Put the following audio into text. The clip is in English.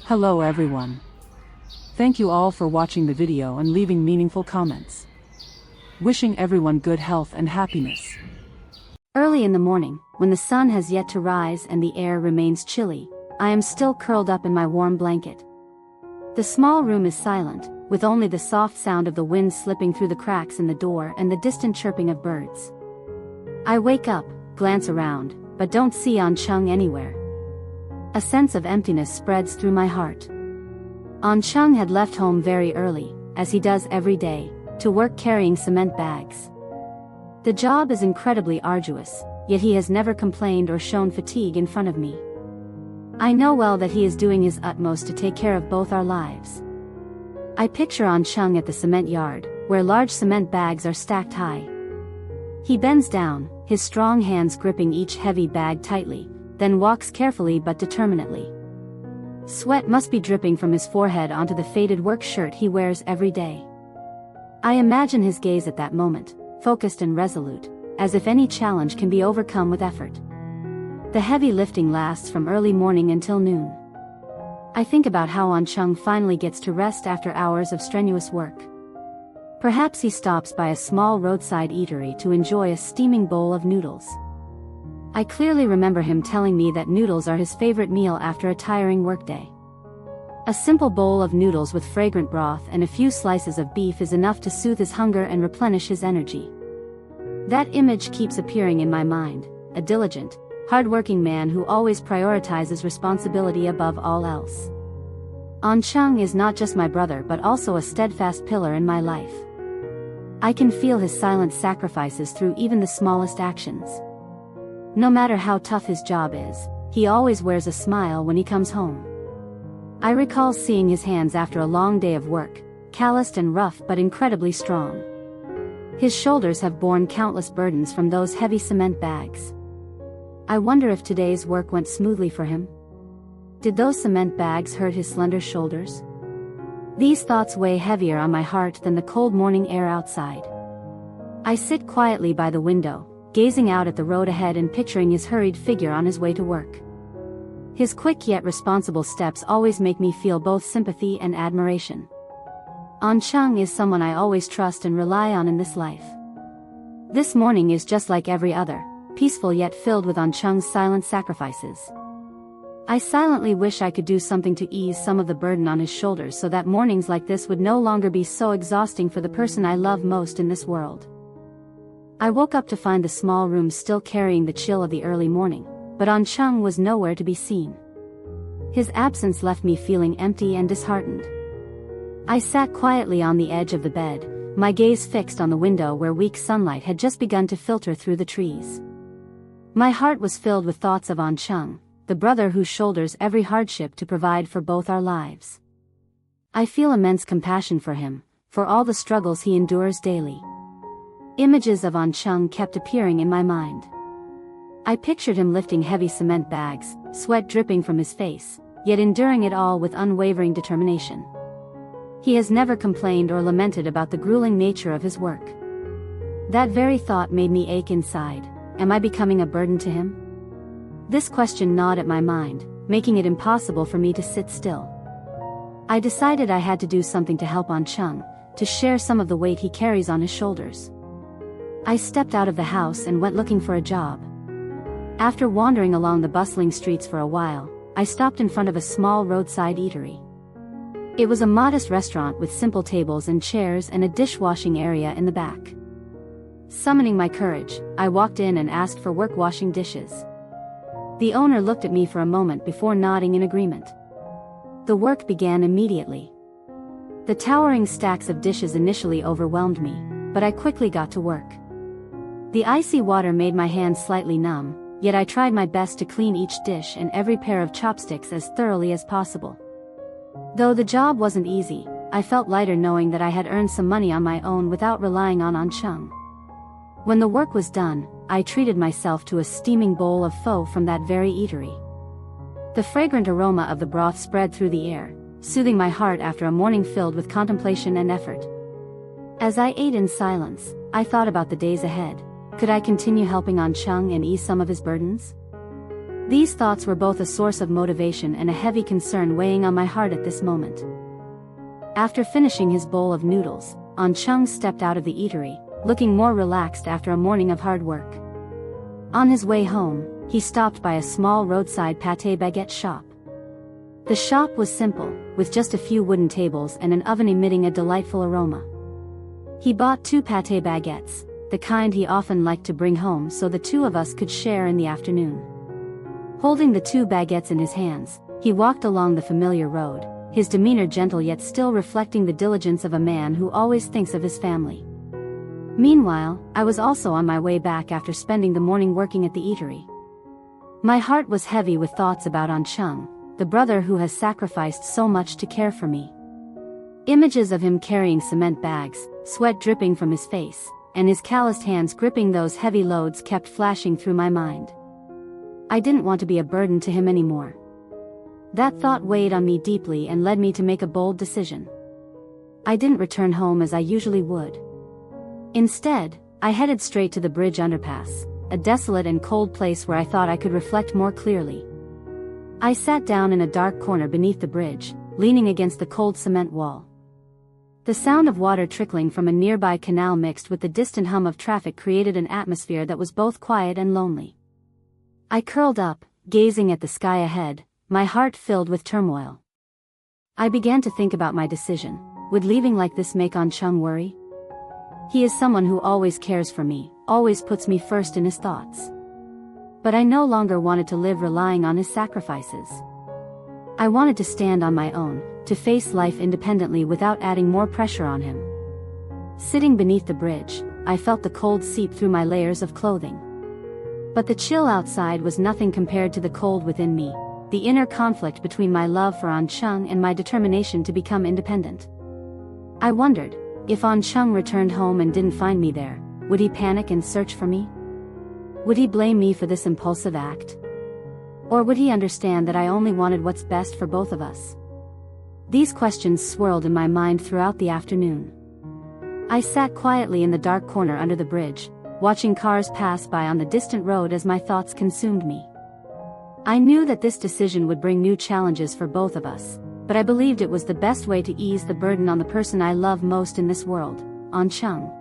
Hello everyone. Thank you all for watching the video and leaving meaningful comments. Wishing everyone good health and happiness. Early in the morning, when the sun has yet to rise and the air remains chilly, I am still curled up in my warm blanket. The small room is silent, with only the soft sound of the wind slipping through the cracks in the door and the distant chirping of birds. I wake up, glance around, but don't see Chung anywhere. A sense of emptiness spreads through my heart. Chung had left home very early, as he does every day, to work carrying cement bags. The job is incredibly arduous, yet he has never complained or shown fatigue in front of me. I know well that he is doing his utmost to take care of both our lives. I picture Chung at the cement yard, where large cement bags are stacked high. He bends down, his strong hands gripping each heavy bag tightly, then walks carefully but determinedly. Sweat must be dripping from his forehead onto the faded work shirt he wears every day. I imagine his gaze at that moment, focused and resolute, as if any challenge can be overcome with effort. The heavy lifting lasts from early morning until noon. I think about how Chung finally gets to rest after hours of strenuous work. Perhaps he stops by a small roadside eatery to enjoy a steaming bowl of noodles. I clearly remember him telling me that noodles are his favorite meal after a tiring workday. A simple bowl of noodles with fragrant broth and a few slices of beef is enough to soothe his hunger and replenish his energy. That image keeps appearing in my mind, a diligent, hard-working man who always prioritizes responsibility above all else. Chung is not just my brother but also a steadfast pillar in my life. I can feel his silent sacrifices through even the smallest actions. No matter how tough his job is, he always wears a smile when he comes home. I recall seeing his hands after a long day of work, calloused and rough but incredibly strong. His shoulders have borne countless burdens from those heavy cement bags. I wonder if today's work went smoothly for him. Did those cement bags hurt his slender shoulders? These thoughts weigh heavier on my heart than the cold morning air outside. I sit quietly by the window, gazing out at the road ahead and picturing his hurried figure on his way to work. His quick yet responsible steps always make me feel both sympathy and admiration. Chung is someone I always trust and rely on in this life. This morning is just like every other, peaceful yet filled with Chung's silent sacrifices. I silently wish I could do something to ease some of the burden on his shoulders so that mornings like this would no longer be so exhausting for the person I love most in this world. I woke up to find the small room still carrying the chill of the early morning, but Chung was nowhere to be seen. His absence left me feeling empty and disheartened. I sat quietly on the edge of the bed, my gaze fixed on the window where weak sunlight had just begun to filter through the trees. My heart was filled with thoughts of Chung, the brother who shoulders every hardship to provide for both our lives. I feel immense compassion for him, for all the struggles he endures daily. Images of Chung kept appearing in my mind. I pictured him lifting heavy cement bags, sweat dripping from his face, yet enduring it all with unwavering determination. He has never complained or lamented about the grueling nature of his work. That very thought made me ache inside. Am I becoming a burden to him? This question gnawed at my mind, making it impossible for me to sit still. I decided I had to do something to help Chung, to share some of the weight he carries on his shoulders. I stepped out of the house and went looking for a job. After wandering along the bustling streets for a while, I stopped in front of a small roadside eatery. It was a modest restaurant with simple tables and chairs and a dishwashing area in the back. Summoning my courage, I walked in and asked for work washing dishes. The owner looked at me for a moment before nodding in agreement. The work began immediately. The towering stacks of dishes initially overwhelmed me, but I quickly got to work. The icy water made my hands slightly numb, yet I tried my best to clean each dish and every pair of chopsticks as thoroughly as possible. Though the job wasn't easy, I felt lighter knowing that I had earned some money on my own without relying on Chung. When the work was done, I treated myself to a steaming bowl of pho from that very eatery. The fragrant aroma of the broth spread through the air, soothing my heart after a morning filled with contemplation and effort. As I ate in silence, I thought about the days ahead. Could I continue helping Chung and ease some of his burdens? These thoughts were both a source of motivation and a heavy concern weighing on my heart at this moment. After finishing his bowl of noodles, An Chung stepped out of the eatery, looking more relaxed after a morning of hard work. On his way home, he stopped by a small roadside pâté baguette shop. The shop was simple, with just a few wooden tables and an oven emitting a delightful aroma. He bought 2 pâté baguettes, the kind he often liked to bring home so the two of us could share in the afternoon. Holding the 2 baguettes in his hands, he walked along the familiar road, his demeanor gentle yet still reflecting the diligence of a man who always thinks of his family. Meanwhile, I was also on my way back after spending the morning working at the eatery. My heart was heavy with thoughts about An Chung, the brother who has sacrificed so much to care for me. Images of him carrying cement bags, sweat dripping from his face, and his calloused hands gripping those heavy loads kept flashing through my mind. I didn't want to be a burden to him anymore. That thought weighed on me deeply and led me to make a bold decision. I didn't return home as I usually would. Instead, I headed straight to the bridge underpass, a desolate and cold place where I thought I could reflect more clearly. I sat down in a dark corner beneath the bridge, leaning against the cold cement wall. The sound of water trickling from a nearby canal mixed with the distant hum of traffic created an atmosphere that was both quiet and lonely. I curled up, gazing at the sky ahead, my heart filled with turmoil. I began to think about my decision. Would leaving like this make An Chung worry? He is someone who always cares for me, always puts me first in his thoughts. But I no longer wanted to live relying on his sacrifices. I wanted to stand on my own, to face life independently without adding more pressure on him. Sitting beneath the bridge, I felt the cold seep through my layers of clothing. But the chill outside was nothing compared to the cold within me, the inner conflict between my love for An Chung and my determination to become independent. I wondered, if An Chung returned home and didn't find me there, would he panic and search for me? Would he blame me for this impulsive act? Or would he understand that I only wanted what's best for both of us? These questions swirled in my mind throughout the afternoon. I sat quietly in the dark corner under the bridge, watching cars pass by on the distant road as my thoughts consumed me. I knew that this decision would bring new challenges for both of us, but I believed it was the best way to ease the burden on the person I love most in this world, An Chung.